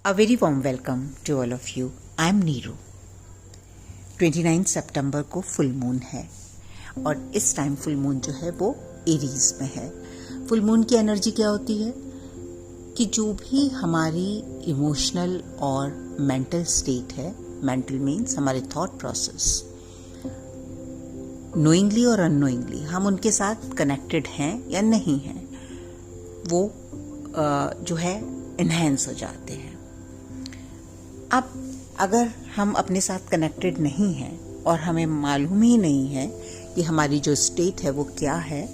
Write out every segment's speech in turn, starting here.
A very warm welcome to all of you. I am Neeru. 29 सितंबर को full moon है और इस time full moon जो है वो एरीज में है। फुल मून की एनर्जी क्या होती है कि जो भी हमारी इमोशनल और मेंटल स्टेट है, मेंटल मीन्स हमारे थॉट प्रोसेस, नोइंगली और अननोइंगली हम उनके साथ कनेक्टेड हैं या नहीं हैं, वो जो है इन्हेंस हो जाते हैं। अब अगर हम अपने साथ कनेक्टेड नहीं हैं और हमें मालूम ही नहीं है कि हमारी जो स्टेट है वो क्या है,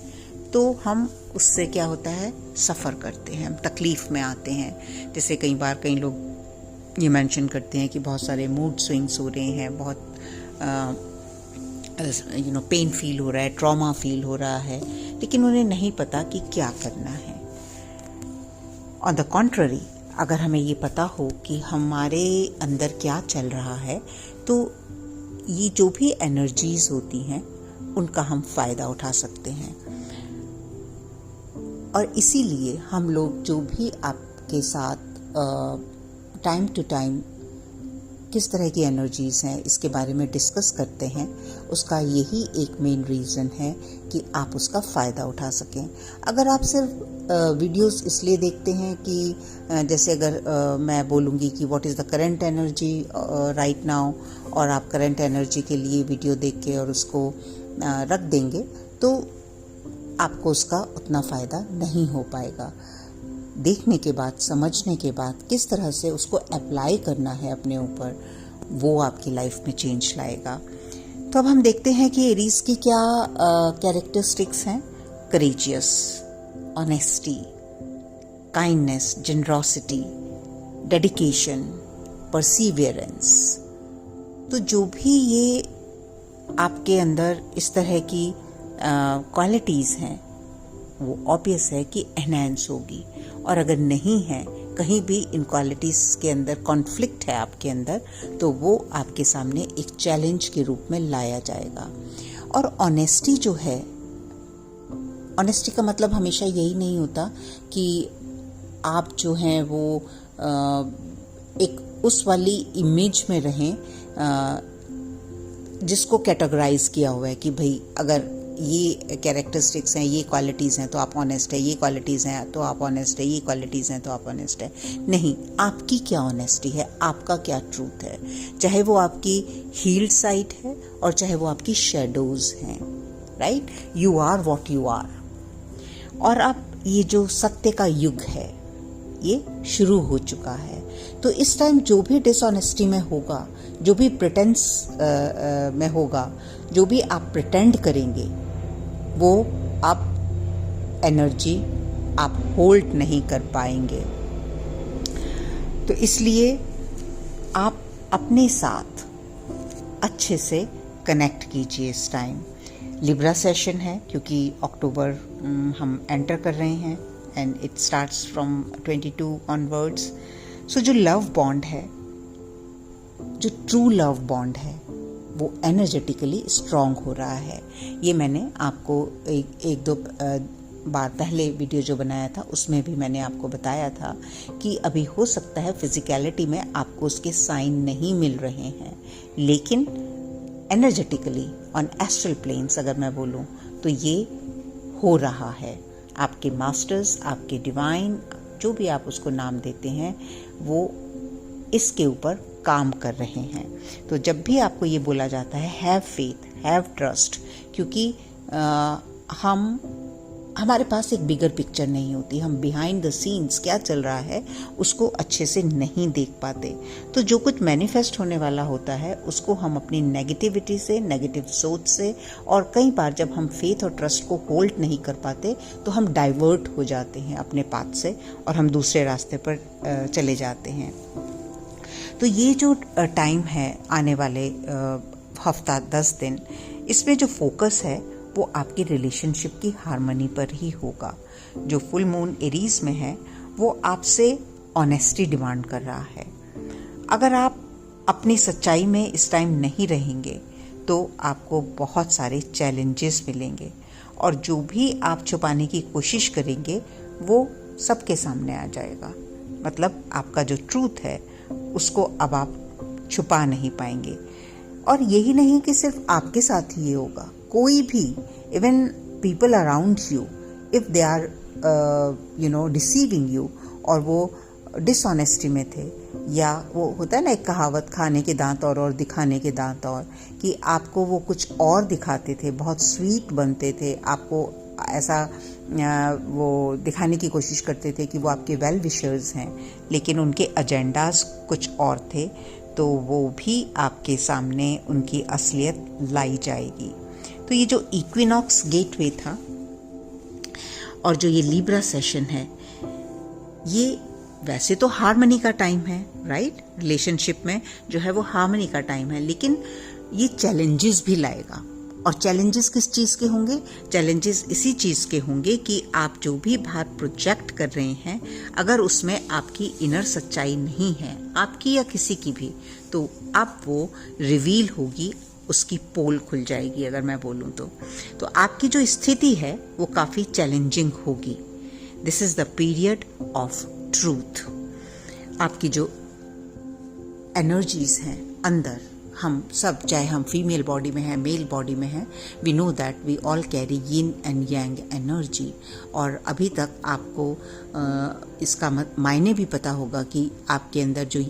तो हम उससे क्या होता है सफ़र करते हैं, हम तकलीफ़ में आते हैं। जैसे कई बार कई लोग ये मेंशन करते हैं कि बहुत सारे मूड स्विंग्स हो रहे हैं, बहुत पेन फील हो रहा है, ट्रॉमा फील हो रहा है, लेकिन उन्हें नहीं पता कि क्या करना है। ऑन द कॉन्ट्ररी, अगर हमें ये पता हो कि हमारे अंदर क्या चल रहा है, तो ये जो भी एनर्जीज होती हैं उनका हम फ़ायदा उठा सकते हैं। और इसीलिए हम लोग जो भी आपके साथ टाइम टू टाइम किस तरह की एनर्जीज़ हैं इसके बारे में डिस्कस करते हैं, उसका यही एक मेन रीज़न है कि आप उसका फ़ायदा उठा सकें। अगर आप सिर्फ वीडियोस इसलिए देखते हैं कि जैसे अगर मैं बोलूँगी कि what is the current energy right now, और आप करंट एनर्जी के लिए वीडियो देख के और उसको रख देंगे, तो आपको उसका उतना फ़ायदा नहीं हो पाएगा। देखने के बाद, समझने के बाद किस तरह से उसको अप्लाई करना है अपने ऊपर, वो आपकी लाइफ में चेंज लाएगा। तो अब हम देखते हैं कि एरीज की क्या कैरेक्टरिस्टिक्स हैं। Courageous, honesty, kindness, generosity, dedication, perseverance. तो जो भी ये आपके अंदर इस तरह की क्वालिटीज़ हैं, वो ऑब्वियस है कि एनहांस होगी। और अगर नहीं है, कहीं भी इन क्वालिटीज़ के अंदर कॉन्फ्लिक्ट है आपके अंदर, तो वो आपके सामने एक चैलेंज के रूप में लाया जाएगा। और ऑनेस्टी जो है, ऑनेस्टी का मतलब हमेशा यही नहीं होता कि आप जो हैं वो एक उस वाली इमेज में रहें जिसको कैटेगराइज किया हुआ है कि भाई अगर ये कैरेक्टरिस्टिक्स हैं, ये क्वालिटीज़ हैं तो आप ऑनेस्ट है, ये क्वालिटीज़ हैं तो आप ऑनेस्ट है, ये क्वालिटीज़ हैं तो आप ऑनेस्ट है। नहीं, आपकी क्या ऑनेस्टी है, आपका क्या ट्रूथ है, चाहे वो आपकी हील्ड साइड है और चाहे वो आपकी शेडोज हैं, right? You are what you are. और अब ये जो सत्य का युग है ये शुरू हो चुका है। तो इस टाइम जो भी डिसऑनेस्टी में होगा, जो भी प्रिटेंस में होगा, जो भी आप प्रिटेंड करेंगे, वो आप एनर्जी आप होल्ड नहीं कर पाएंगे। तो इसलिए आप अपने साथ अच्छे से कनेक्ट कीजिए इस टाइम। लिब्रा सेशन है क्योंकि अक्टूबर हम एंटर कर रहे हैं and it starts from 22 onwards. So जो लव बॉन्ड है, जो ट्रू लव बॉन्ड है, वो एनर्जेटिकली स्ट्रॉन्ग हो रहा है। ये मैंने आपको एक दो बार पहले वीडियो जो बनाया था उसमें भी मैंने आपको बताया था कि अभी हो सकता है फिजिकलिटी में आपको उसके साइन नहीं मिल रहे हैं, लेकिन एनर्जेटिकली ऑन एस्ट्रल प्लेन्स अगर मैं बोलूँ तो ये हो रहा है। आपके मास्टर्स, आपके डिवाइन, जो भी आप उसको नाम देते हैं, वो इसके ऊपर काम कर रहे हैं। तो जब भी आपको ये बोला जाता है हैव फेथ, हैव ट्रस्ट, क्योंकि हमारे पास एक बिगर पिक्चर नहीं होती, हम बिहाइंड द सीन्स क्या चल रहा है उसको अच्छे से नहीं देख पाते। तो जो कुछ मैनिफेस्ट होने वाला होता है उसको हम अपनी नेगेटिविटी से, नेगेटिव सोच से, और कई बार जब हम फेथ और ट्रस्ट को होल्ड नहीं कर पाते तो हम डाइवर्ट हो जाते हैं अपने पाथ से और हम दूसरे रास्ते पर चले जाते हैं। तो ये जो टाइम है आने वाले हफ्ता 10 दिन, इसमें जो फोकस है वो आपकी रिलेशनशिप की हार्मनी पर ही होगा। जो फुल मून एरीज में है वो आपसे ऑनेस्टी डिमांड कर रहा है। अगर आप अपनी सच्चाई में इस टाइम नहीं रहेंगे तो आपको बहुत सारे चैलेंजेस मिलेंगे और जो भी आप छुपाने की कोशिश करेंगे वो सबके सामने आ जाएगा। मतलब आपका जो ट्रूथ है उसको अब आप छुपा नहीं पाएंगे। और यही नहीं कि सिर्फ आपके साथ ही ये होगा, कोई भी, even people around you, if they are deceiving you, और वो डिसऑनेस्टी में थे, या वो होता है ना एक कहावत, खाने के दांत और दिखाने के दांत और, कि आपको वो कुछ और दिखाते थे, बहुत स्वीट बनते थे, आपको ऐसा वो दिखाने की कोशिश करते थे कि वो आपके वेल विशर्स हैं, लेकिन उनके एजेंडाज कुछ और थे, तो वो भी आपके सामने उनकी असलियत लाई जाएगी। तो ये जो इक्विनॉक्स गेटवे था और जो ये लिब्रा सेशन है, ये वैसे तो हार्मनी का टाइम है, राइट? रिलेशनशिप में जो है वो हार्मनी का टाइम है, लेकिन ये चैलेंजेस भी लाएगा। और चैलेंजेस किस चीज़ के होंगे? चैलेंजेस इसी चीज़ के होंगे कि आप जो भी बात प्रोजेक्ट कर रहे हैं, अगर उसमें आपकी इनर सच्चाई नहीं है, आपकी या किसी की भी, तो अब वो रिवील होगी, उसकी पोल खुल जाएगी। अगर मैं बोलूँ तो आपकी जो स्थिति है वो काफ़ी चैलेंजिंग होगी। This is the period of truth. आपकी जो एनर्जीज हैं अंदर, हम सब, चाहे हम फीमेल बॉडी में हैं, मेल बॉडी में हैं, we know that we all carry yin and yang energy. और अभी तक आपको इसका मायने भी पता होगा कि आपके अंदर जो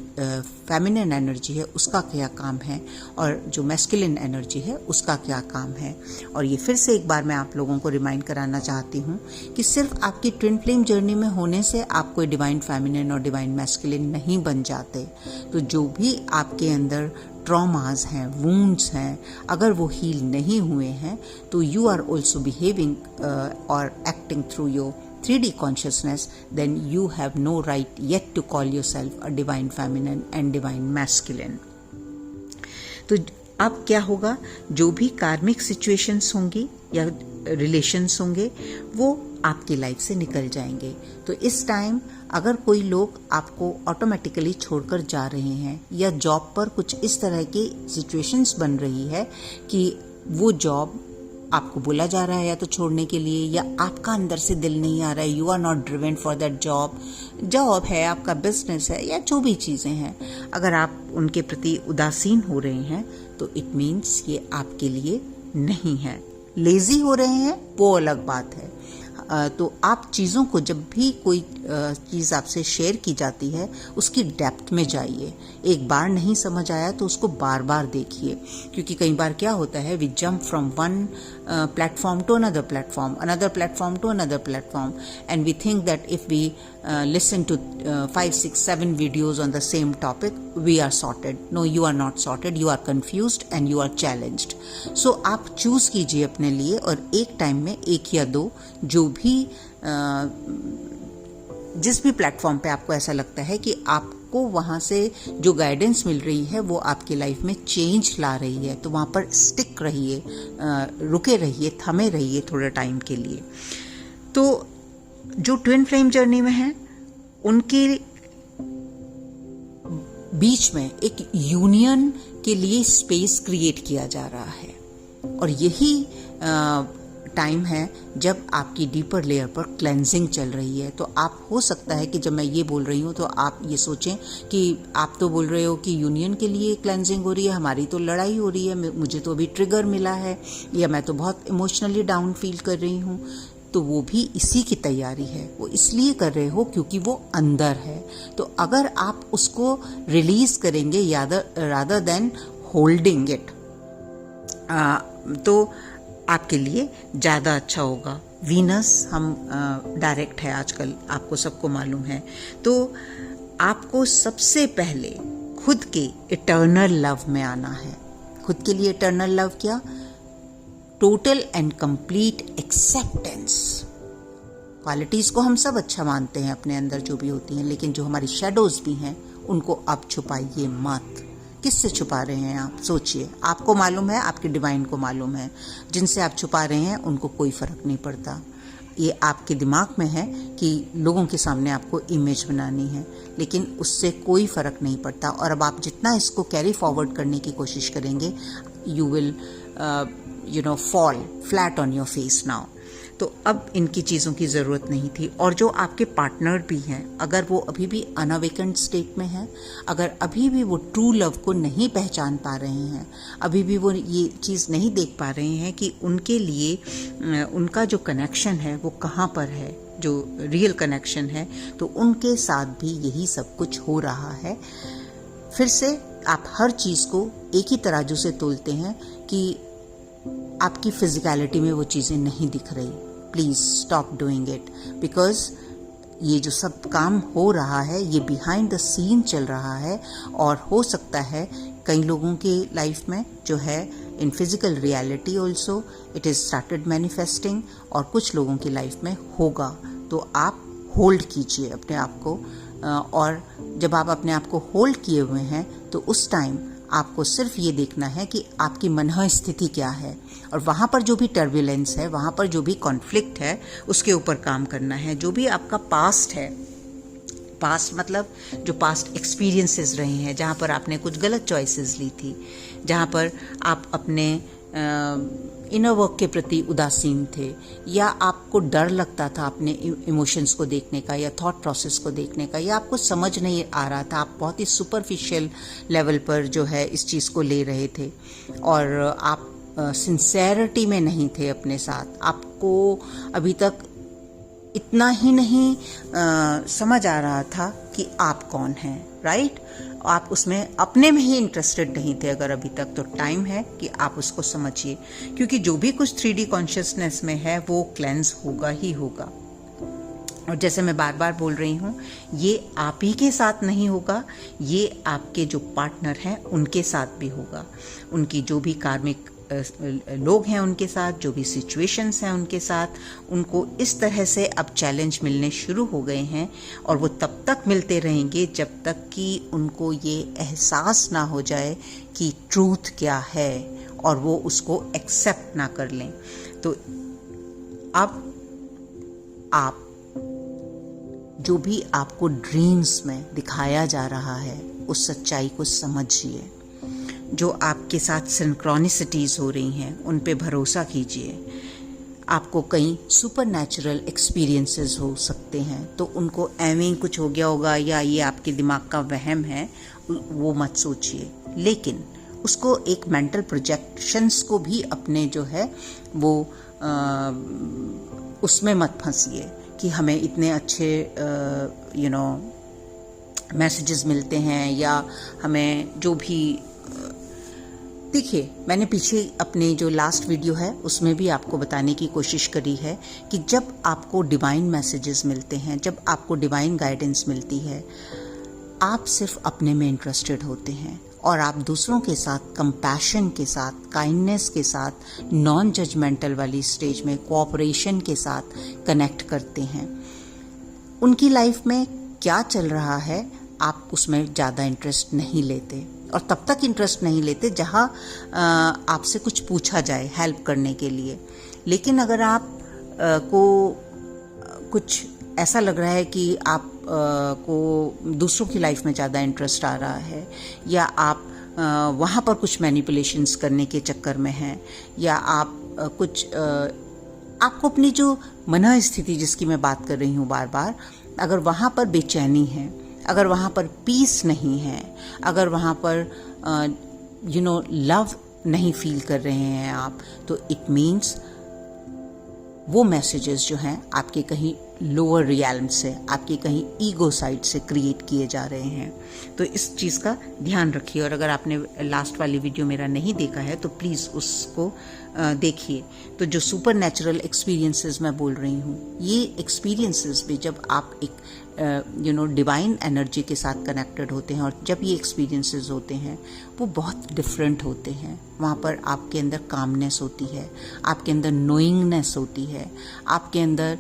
फेमिनिन एनर्जी है उसका क्या काम है, और जो मैस्कुलिन एनर्जी है उसका क्या काम है। और ये फिर से एक बार मैं आप लोगों को रिमाइंड कराना चाहती हूँ कि सिर्फ आपकी ट्विन फ्लेम जर्नी में होने से आप कोई डिवाइन फेमिनिन और डिवाइन मैस्कुलिन नहीं बन जाते। तो जो भी आपके अंदर ट्रॉमास हैं, वुंड्स हैं, अगर वो हील नहीं हुए हैं, तो यू आर ऑल्सो बिहेविंग और acting through your 3D consciousness, then you have no right yet to call yourself a divine feminine and divine masculine. तो अब क्या होगा, जो भी कार्मिक सिचुएशंस होंगी या रिलेशंस होंगे वो आपकी लाइफ से निकल जाएंगे। तो इस टाइम अगर कोई लोग आपको ऑटोमेटिकली छोड़कर जा रहे हैं, या जॉब पर कुछ इस तरह की सिचुएशंस बन रही है कि वो जॉब आपको बोला जा रहा है या तो छोड़ने के लिए, या आपका अंदर से दिल नहीं आ रहा है, you are not driven for that job है, आपका बिजनेस है, या जो भी चीज़ें हैं, अगर आप उनके प्रति उदासीन हो रहे हैं तो इट मीन्स ये आपके लिए नहीं है। लेजी हो रहे हैं वो अलग बात है। तो आप चीज़ों को, जब भी कोई चीज़ आपसे शेयर की जाती है, उसकी डेप्थ में जाइए। एक बार नहीं समझ आया तो उसको बार बार देखिए, क्योंकि कई बार क्या होता है, we jump from one platform to another platform, another platform to another platform, and we think that if we listen to 5, 6, 7 videos on the same topic, we are sorted. No, you are not sorted. You are confused and you are challenged. So आप choose कीजिए अपने लिए, और एक time में एक या दो, जो भी जिस भी प्लेटफॉर्म पे आपको ऐसा लगता है कि आपको वहाँ से जो गाइडेंस मिल रही है वो आपकी लाइफ में चेंज ला रही है, तो वहाँ पर स्टिक रहिए, रुके रहिए, थमे रहिए थोड़े टाइम के लिए। तो जो ट्विन फ्लेम जर्नी में हैं उनके बीच में एक यूनियन के लिए स्पेस क्रिएट किया जा रहा है, और यही टाइम है जब आपकी डीपर लेयर पर क्लेंजिंग चल रही है। तो आप, हो सकता है कि जब मैं ये बोल रही हूँ तो आप ये सोचें कि आप तो बोल रहे हो कि यूनियन के लिए क्लेंजिंग हो रही है, हमारी तो लड़ाई हो रही है, मुझे तो अभी ट्रिगर मिला है, या मैं तो बहुत इमोशनली डाउन फील कर रही हूँ। तो वो भी इसी की तैयारी है, वो इसलिए कर रहे हो क्योंकि वो अंदर है। तो अगर आप उसको रिलीज करेंगे रादर देन होल्डिंग इट, तो आपके लिए ज़्यादा अच्छा होगा। वीनस हम डायरेक्ट है आजकल, आपको सबको मालूम है। तो आपको सबसे पहले खुद के इटर्नल लव में आना है। खुद के लिए इटर्नल लव क्या? Total and complete acceptance. Qualities को हम सब अच्छा मानते हैं अपने अंदर जो भी होती हैं, लेकिन जो हमारी शेडोज भी हैं उनको आप छुपाइए मत। किससे छुपा रहे हैं आप? सोचिए। आपको मालूम है, आपके डिवाइन को मालूम है। जिनसे आप छुपा रहे हैं उनको कोई फर्क नहीं पड़ता। ये आपके दिमाग में है कि लोगों के सामने आपको इमेज बनानी है, लेकिन उससे कोई फर्क नहीं पड़ता। और अब आप जितना इसको कैरी फॉरवर्ड करने की कोशिश करेंगे, you will fall flat on your face now। तो अब इनकी चीज़ों की ज़रूरत नहीं थी। और जो आपके पार्टनर भी हैं, अगर वो अभी भी अनअवेकेंड स्टेट में हैं, अगर अभी भी वो ट्रू लव को नहीं पहचान पा रहे हैं, अभी भी वो ये चीज़ नहीं देख पा रहे हैं कि उनके लिए उनका जो कनेक्शन है वो कहाँ पर है, जो रियल कनेक्शन है, तो उनके साथ भी यही सब कुछ हो रहा है। फिर से आप हर चीज़ को एक ही तराजू से तोलते हैं कि आपकी फिजिकलिटी में वो चीज़ें नहीं दिख रही। Please stop doing it, because ये जो सब काम हो रहा है ये बिहाइंड द सीन चल रहा है, और हो सकता है कई लोगों के लाइफ में जो है in physical reality also it is started manifesting, और कुछ लोगों की लाइफ में होगा। तो आप होल्ड कीजिए अपने आप को, और जब आप अपने आप को होल्ड किए हुए हैं तो उस टाइम आपको सिर्फ ये देखना है कि आपकी मनः स्थिति क्या है, और वहाँ पर जो भी टर्बुलेंस है, वहाँ पर जो भी कॉन्फ्लिक्ट है, उसके ऊपर काम करना है। जो भी आपका पास्ट है, पास्ट मतलब जो पास्ट एक्सपीरियंसेस रहे हैं, जहाँ पर आपने कुछ गलत चॉइसेस ली थी, जहाँ पर आप अपने इनर वर्क के प्रति उदासीन थे, या आपको डर लगता था अपने इमोशंस को देखने का, या थॉट प्रोसेस को देखने का, या आपको समझ नहीं आ रहा था, आप बहुत ही सुपरफिशियल लेवल पर जो है इस चीज़ को ले रहे थे, और आप सिंसेरिटी में नहीं थे अपने साथ। आपको अभी तक इतना ही नहीं समझ आ रहा था कि आप कौन हैं, राइट? आप उसमें अपने में ही इंटरेस्टेड नहीं थे अगर अभी तक, तो टाइम है कि आप उसको समझिए, क्योंकि जो भी कुछ 3D कॉन्शियसनेस में है वो क्लेंस होगा ही होगा। और जैसे मैं बार बार बोल रही हूँ, ये आप ही के साथ नहीं होगा, ये आपके जो पार्टनर हैं उनके साथ भी होगा। उनकी जो भी कार्मिक लोग हैं उनके साथ, जो भी सिचुएशंस हैं उनके साथ, उनको इस तरह से अब चैलेंज मिलने शुरू हो गए हैं, और वो तब तक मिलते रहेंगे जब तक कि उनको ये एहसास ना हो जाए कि ट्रूथ क्या है, और वो उसको एक्सेप्ट ना कर लें। तो अब आप जो भी आपको ड्रीम्स में दिखाया जा रहा है उस सच्चाई को समझिए। जो आपके साथ सिंक्रोनिसिटीज हो रही हैं उन पे भरोसा कीजिए। आपको कई सुपर नेचुरल एक्सपीरियंसेस हो सकते हैं, तो उनको एवं कुछ हो गया होगा या ये आपके दिमाग का वहम है, वो मत सोचिए। लेकिन उसको एक मेंटल प्रोजेक्शंस को भी अपने जो है वो उसमें मत फंसिए कि हमें इतने अच्छे मैसेजेस मिलते हैं, या हमें जो भी देखिए, मैंने पीछे अपने जो लास्ट वीडियो है उसमें भी आपको बताने की कोशिश करी है कि जब आपको डिवाइन मैसेजेस मिलते हैं, जब आपको डिवाइन गाइडेंस मिलती है, आप सिर्फ अपने में इंटरेस्टेड होते हैं, और आप दूसरों के साथ कंपैशन के साथ, काइंडनेस के साथ, नॉन जजमेंटल वाली स्टेज में कोऑपरेशन के साथ कनेक्ट करते हैं। उनकी लाइफ में क्या चल रहा है आप उसमें ज़्यादा इंटरेस्ट नहीं लेते, और तब तक इंटरेस्ट नहीं लेते जहाँ आपसे कुछ पूछा जाए हेल्प करने के लिए। लेकिन अगर आप को कुछ ऐसा लग रहा है कि आप को दूसरों की लाइफ में ज़्यादा इंटरेस्ट आ रहा है, या आप वहाँ पर कुछ मैनिपुलेशंस करने के चक्कर में हैं, या आप कुछ आपको अपनी जो मनः स्थिति जिसकी मैं बात कर रही हूँ बार बार, अगर वहाँ पर बेचैनी है, अगर वहाँ पर पीस नहीं है, अगर वहाँ पर लव नहीं फील कर रहे हैं आप, तो इट मीन्स वो मैसेजेस जो हैं आपके कहीं लोअर रियल्म से, आपके कहीं ईगो साइड से क्रिएट किए जा रहे हैं। तो इस चीज़ का ध्यान रखिए, और अगर आपने लास्ट वाली वीडियो मेरा नहीं देखा है तो प्लीज़ उसको देखिए। तो जो सुपर नेचुरल एक्सपीरियंसेस मैं बोल रही हूँ, ये एक्सपीरियंसेस भी जब आप एक डिवाइन एनर्जी के साथ कनेक्टेड होते हैं, और जब ये एक्सपीरियंसेस होते हैं वो बहुत डिफरेंट होते हैं। वहाँ पर आपके अंदर कामनेस होती है, आपके अंदर नोइंगनेस होती है, आपके अंदर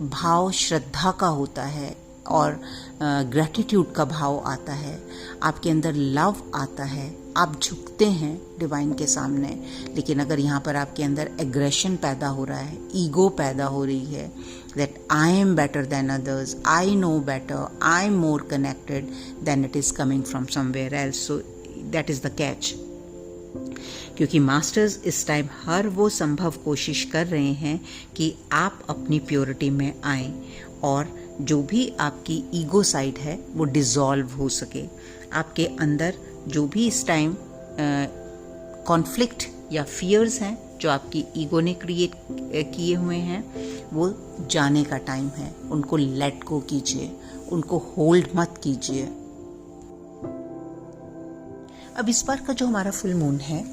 भाव श्रद्धा का होता है, और ग्रैटिट्यूड का भाव आता है, आपके अंदर लव आता है, आप झुकते हैं डिवाइन के सामने। लेकिन अगर यहाँ पर आपके अंदर एग्रेशन पैदा हो रहा है, ईगो पैदा हो रही है, that I am better than others, I know better, I am more connected, then it is coming from somewhere else. So that is the catch. क्योंकि मास्टर्स इस टाइम हर वो संभव कोशिश कर रहे हैं कि आप अपनी प्योरिटी में आएं और जो भी आपकी ईगो साइड है वो डिसॉल्व हो सके। आपके अंदर जो भी इस टाइम कॉन्फ्लिक्ट या फियर्स हैं जो आपकी ईगो ने क्रिएट किए हुए हैं, वो जाने का टाइम है। उनको लेट गो कीजिए, उनको होल्ड मत कीजिए। अब इस बार का जो हमारा फुल मून है,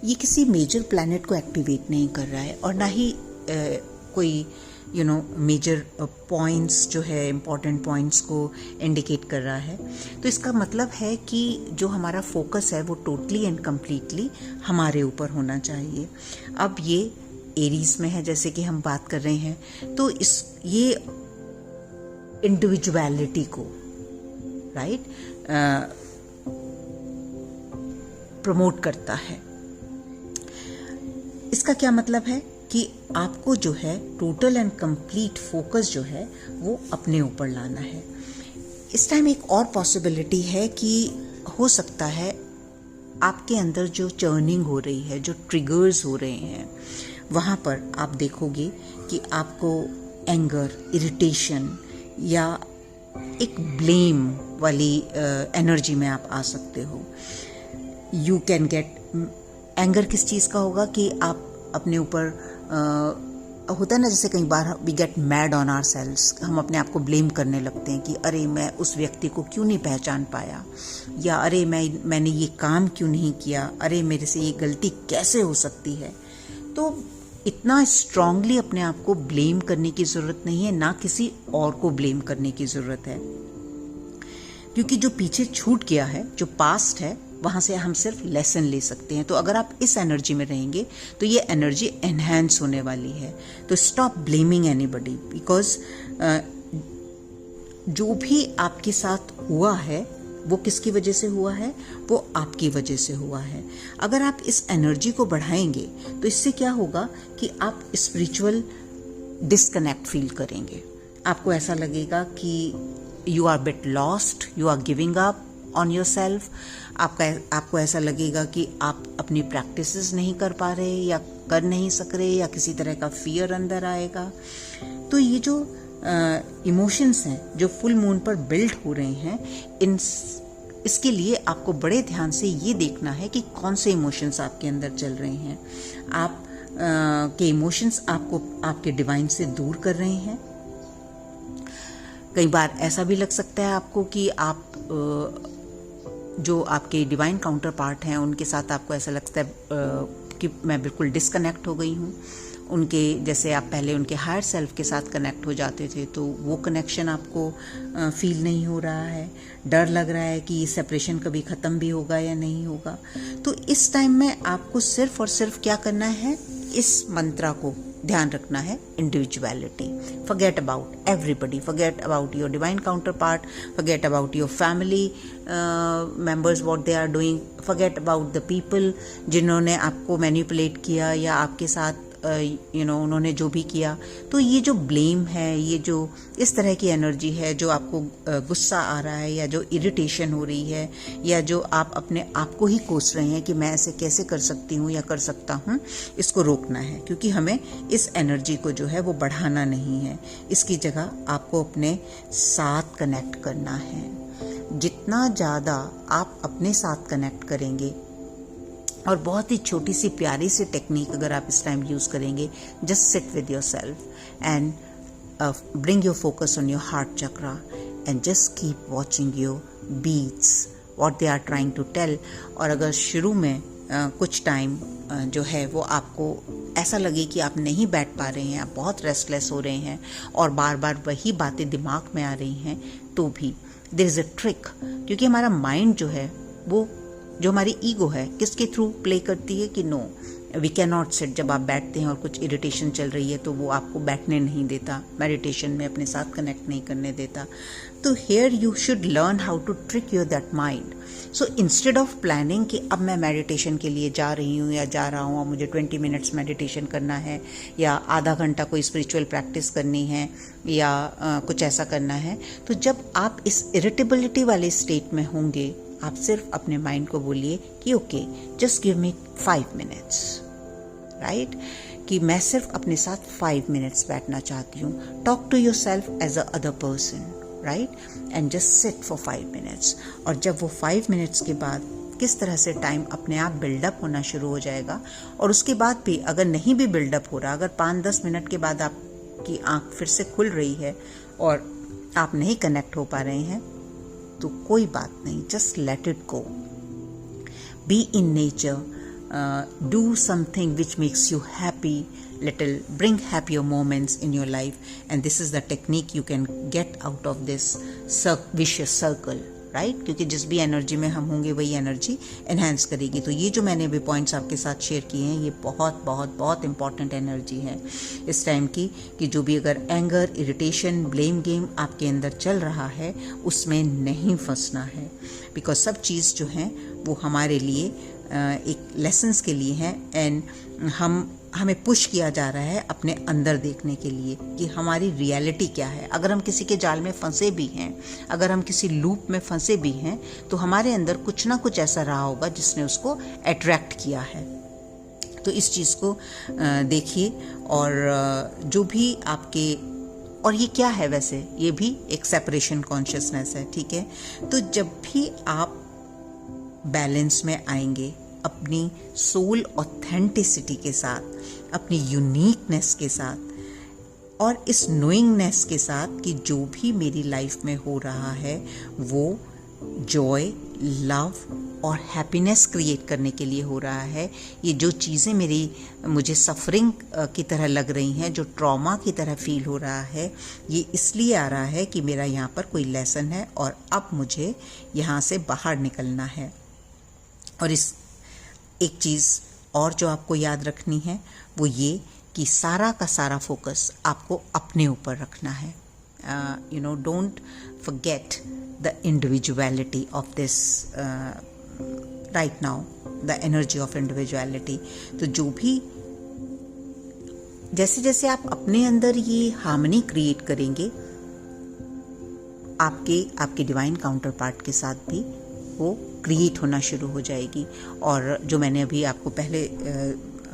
ये किसी मेजर प्लैनेट को एक्टिवेट नहीं कर रहा है और ना ही कोई मेजर पॉइंट्स जो है, इम्पॉर्टेंट पॉइंट्स को इंडिकेट कर रहा है। तो इसका मतलब है कि जो हमारा फोकस है वो टोटली एंड कम्प्लीटली हमारे ऊपर होना चाहिए। अब ये एरीज में है, जैसे कि हम बात कर रहे हैं, तो ये इंडिविजुअलिटी को प्रमोट करता है। इसका क्या मतलब है कि आपको जो है टोटल एंड कंप्लीट फोकस जो है वो अपने ऊपर लाना है। इस टाइम एक और पॉसिबिलिटी है कि हो सकता है आपके अंदर जो चर्निंग हो रही है, जो ट्रिगर्स हो रहे हैं, वहाँ पर आप देखोगे कि आपको एंगर, इरिटेशन या एक ब्लेम वाली एनर्जी में आप आ सकते हो। यू कैन गेट एंगर किस चीज़ का होगा कि आप अपने ऊपर होता है ना, जैसे कई बार we get mad on ourselves, हम अपने आप को ब्लेम करने लगते हैं कि अरे मैं उस व्यक्ति को क्यों नहीं पहचान पाया, या अरे मैंने ये काम क्यों नहीं किया, अरे मेरे से ये गलती कैसे हो सकती है। तो इतना स्ट्रांगली अपने आप को ब्लेम करने की ज़रूरत नहीं है, ना किसी और को ब्लेम करने की ज़रूरत है, क्योंकि जो पीछे छूट गया है, जो पास्ट है, वहाँ से हम सिर्फ लेसन ले सकते हैं। तो अगर आप इस एनर्जी में रहेंगे तो ये एनर्जी एनहांस होने वाली है। तो स्टॉप ब्लेमिंग एनीबॉडी, बिकॉज जो भी आपके साथ हुआ है वो किसकी वजह से हुआ है, वो आपकी वजह से हुआ है। अगर आप इस एनर्जी को बढ़ाएंगे तो इससे क्या होगा कि आप स्पिरिचुअल डिस्कनेक्ट फील करेंगे। आपको ऐसा लगेगा कि you are bit lost, you are giving up on yourself. आपको ऐसा लगेगा कि आप अपनी प्रैक्टिसेस नहीं कर पा रहे या कर नहीं सक रहे, या किसी तरह का फियर अंदर आएगा। तो ये जो इमोशंस हैं जो फुल मून पर बिल्ड हो रहे हैं, इसके लिए आपको बड़े ध्यान से ये देखना है कि कौन से इमोशंस आपके अंदर चल रहे हैं। आप के इमोशंस आपको आपके डिवाइन से दूर कर रहे हैं। कई बार ऐसा भी लग सकता है आपको कि आप जो आपके डिवाइन काउंटर पार्ट हैं उनके साथ आपको ऐसा लगता है कि मैं बिल्कुल डिस्कनेक्ट हो गई हूँ उनके, जैसे आप पहले उनके हायर सेल्फ के साथ कनेक्ट हो जाते थे, तो वो कनेक्शन आपको फील नहीं हो रहा है। डर लग रहा है कि ये सेपरेशन कभी ख़त्म भी होगा या नहीं होगा। तो इस टाइम में आपको सिर्फ और सिर्फ क्या करना है, इस मंत्रा को ध्यान रखना है, individuality. Forget about everybody, forget about your divine counterpart, forget about your family members what they are doing, forget about the people जिन्होंने आपको मैनिपुलेट किया या आपके साथ उन्होंने जो भी किया। तो ये जो ब्लेम है, ये जो इस तरह की एनर्जी है, जो आपको गुस्सा आ रहा है या जो इरिटेशन हो रही है, या जो आप अपने आप को ही कोस रहे हैं कि मैं ऐसे कैसे कर सकती हूँ या कर सकता हूँ, इसको रोकना है। क्योंकि हमें इस एनर्जी को जो है वो बढ़ाना नहीं है, इसकी जगह आपको अपने साथ कनेक्ट करना है। जितना ज़्यादा आप अपने साथ कनेक्ट करेंगे, और बहुत ही छोटी सी प्यारी सी टेक्निक अगर आप इस टाइम यूज़ करेंगे, just sit with yourself and bring your focus on your heart chakra and just keep watching your beats what they are trying to tell. और अगर शुरू में कुछ टाइम जो है वो आपको ऐसा लगे कि आप नहीं बैठ पा रहे हैं, आप बहुत रेस्टलेस हो रहे हैं और बार बार वही बातें दिमाग में आ रही हैं, तो भी देयर इज़ अ ट्रिक। क्योंकि हमारा माइंड जो है, वो जो हमारी ईगो है, किसके थ्रू प्ले करती है कि no we can not sit. जब आप बैठते हैं और कुछ इरिटेशन चल रही है तो वो आपको बैठने नहीं देता, मेडिटेशन में अपने साथ कनेक्ट नहीं करने देता। तो here you should learn how to trick your that mind. So instead of planning कि अब मैं मेडिटेशन के लिए जा रही हूँ या जा रहा हूँ और मुझे 20 मिनट्स मेडिटेशन करना है, या आधा घंटा कोई स्पिरिचुअल प्रैक्टिस करनी है, या कुछ ऐसा करना है, तो जब आप इस इरिटेबिलिटी वाले स्टेट में होंगे, आप सिर्फ अपने माइंड को बोलिए कि okay, just give me 5 minutes, right? कि मैं सिर्फ अपने साथ 5 मिनट्स बैठना चाहती हूँ. Talk to yourself as a other person, right? And just sit for 5 minutes. और जब वो 5 मिनट्स के बाद किस तरह से टाइम अपने आप बिल्डअप होना शुरू हो जाएगा, और उसके बाद भी अगर नहीं भी बिल्डअप हो रहा, अगर 5-10 मिनट के बाद आपकी आंख फिर से खुल रही है और आप नहीं कनेक्ट हो पा रहे हैं, तो कोई बात नहीं, just let it go. Be in nature. Do something which makes you happy, bring happier moments in your life, and this is the technique you can get out of this vicious circle, right? क्योंकि जिस भी energy में हम होंगे वही energy enhance करेगी. तो ये जो मैंने अभी पॉइंट्स आपके साथ शेयर किए हैं, ये बहुत बहुत बहुत इंपॉर्टेंट एनर्जी है इस टाइम की, कि जो भी अगर एंगर, इरिटेशन, ब्लेम गेम आपके अंदर चल रहा है, उसमें नहीं फंसना है. बिकॉज सब चीज़ जो है वो हमारे लिए एक लेसन्स के लिए है, एंड हमें पुश किया जा रहा है अपने अंदर देखने के लिए कि हमारी रियलिटी क्या है. अगर हम किसी के जाल में फंसे भी हैं, अगर हम किसी लूप में फंसे भी हैं, तो हमारे अंदर कुछ ना कुछ ऐसा रहा होगा जिसने उसको अट्रैक्ट किया है. तो इस चीज़ को देखिए, और जो भी आपके, और ये क्या है वैसे, ये भी एक सेपरेशन कॉन्शियसनेस है, ठीक है? तो जब भी आप बैलेंस में आएंगे अपनी सोल ऑथेंटिसिटी के साथ, अपनी यूनिकनेस के साथ, और इस नोइंगनेस के साथ कि जो भी मेरी लाइफ में हो रहा है वो जॉय, लव और हैप्पीनेस क्रिएट करने के लिए हो रहा है. ये जो चीज़ें मुझे सफरिंग की तरह लग रही हैं, जो ट्रॉमा की तरह फील हो रहा है, ये इसलिए आ रहा है कि मेरा यहाँ पर कोई लेसन है और अब मुझे यहाँ से बाहर निकलना है. और इस एक चीज़ और जो आपको याद रखनी है वो ये कि सारा का सारा फोकस आपको अपने ऊपर रखना है. Don't forget the individuality of this right now, the energy of individuality. तो जो भी जैसे जैसे आप अपने अंदर ये हार्मनी क्रिएट करेंगे, आपके डिवाइन काउंटर पार्ट के साथ भी वो क्रिएट होना शुरू हो जाएगी. और जो मैंने अभी आपको पहले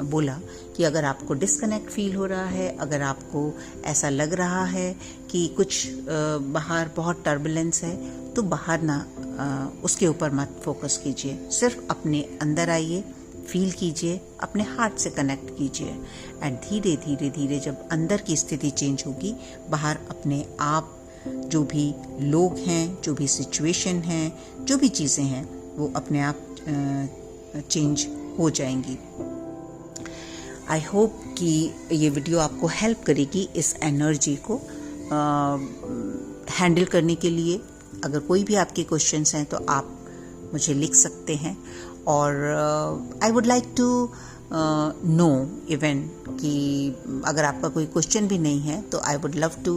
बोला कि अगर आपको डिस्कनेक्ट फील हो रहा है, अगर आपको ऐसा लग रहा है कि कुछ बाहर बहुत टर्बुलेंस है, तो बाहर ना उसके ऊपर मत फोकस कीजिए. सिर्फ अपने अंदर आइए, फील कीजिए, अपने हार्ट से कनेक्ट कीजिए, एंड धीरे धीरे धीरे जब अंदर की स्थिति चेंज होगी, बाहर अपने आप जो भी लोग हैं, जो भी सिचुएशन हैं, जो भी चीज़ें हैं, वो अपने आप चेंज हो जाएंगी. आई होप कि ये वीडियो आपको हेल्प करेगी इस एनर्जी को हैंडल करने के लिए. अगर कोई भी आपके क्वेश्चंस हैं तो आप मुझे लिख सकते हैं, और I would like to know even कि अगर आपका कोई क्वेश्चन भी नहीं है तो आई वुड लव टू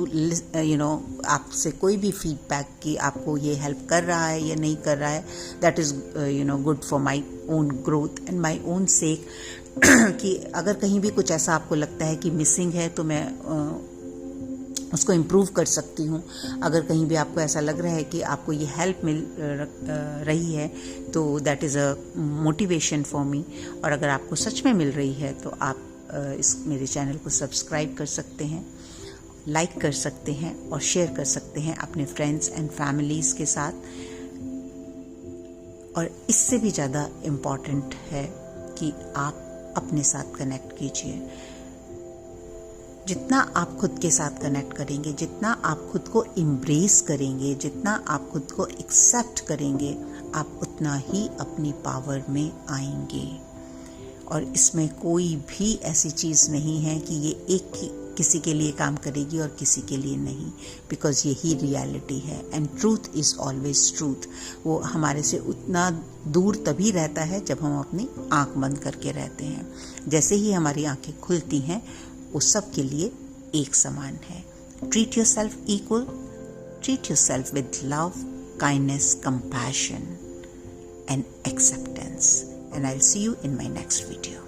आपसे कोई भी फीडबैक कि आपको ये हेल्प कर रहा है या नहीं कर रहा है. That is good for my own growth and my own सेक. कि अगर कहीं भी कुछ ऐसा आपको लगता है कि मिसिंग है तो मैं उसको इम्प्रूव कर सकती हूँ. अगर कहीं भी आपको ऐसा लग रहा है कि आपको ये हेल्प मिल रही है तो that is a motivation for me. और अगर आपको सच में मिल रही है तो आप इस मेरे चैनल को सब्सक्राइब कर सकते हैं, लाइक कर सकते हैं और शेयर कर सकते हैं अपने फ्रेंड्स एंड फैमिलीज़ के साथ. और इससे भी ज़्यादा इम्पॉर्टेंट है कि आप अपने साथ कनेक्ट कीजिए. जितना आप खुद के साथ कनेक्ट करेंगे, जितना आप खुद को एम्ब्रेस करेंगे, जितना आप खुद को एक्सेप्ट करेंगे, आप उतना ही अपनी पावर में आएंगे. और इसमें कोई भी ऐसी चीज़ नहीं है कि ये एक किसी के लिए काम करेगी और किसी के लिए नहीं, बिकॉज यही रियलिटी है. And truth is always truth. वो हमारे से उतना दूर तभी रहता है जब हम अपनी आंख बंद करके रहते हैं. जैसे ही हमारी आंखें खुलती हैं वो सब के लिए एक समान है. Treat your self equal, treat your self with love, kindness, compassion and acceptance. And I'll see you in my next video.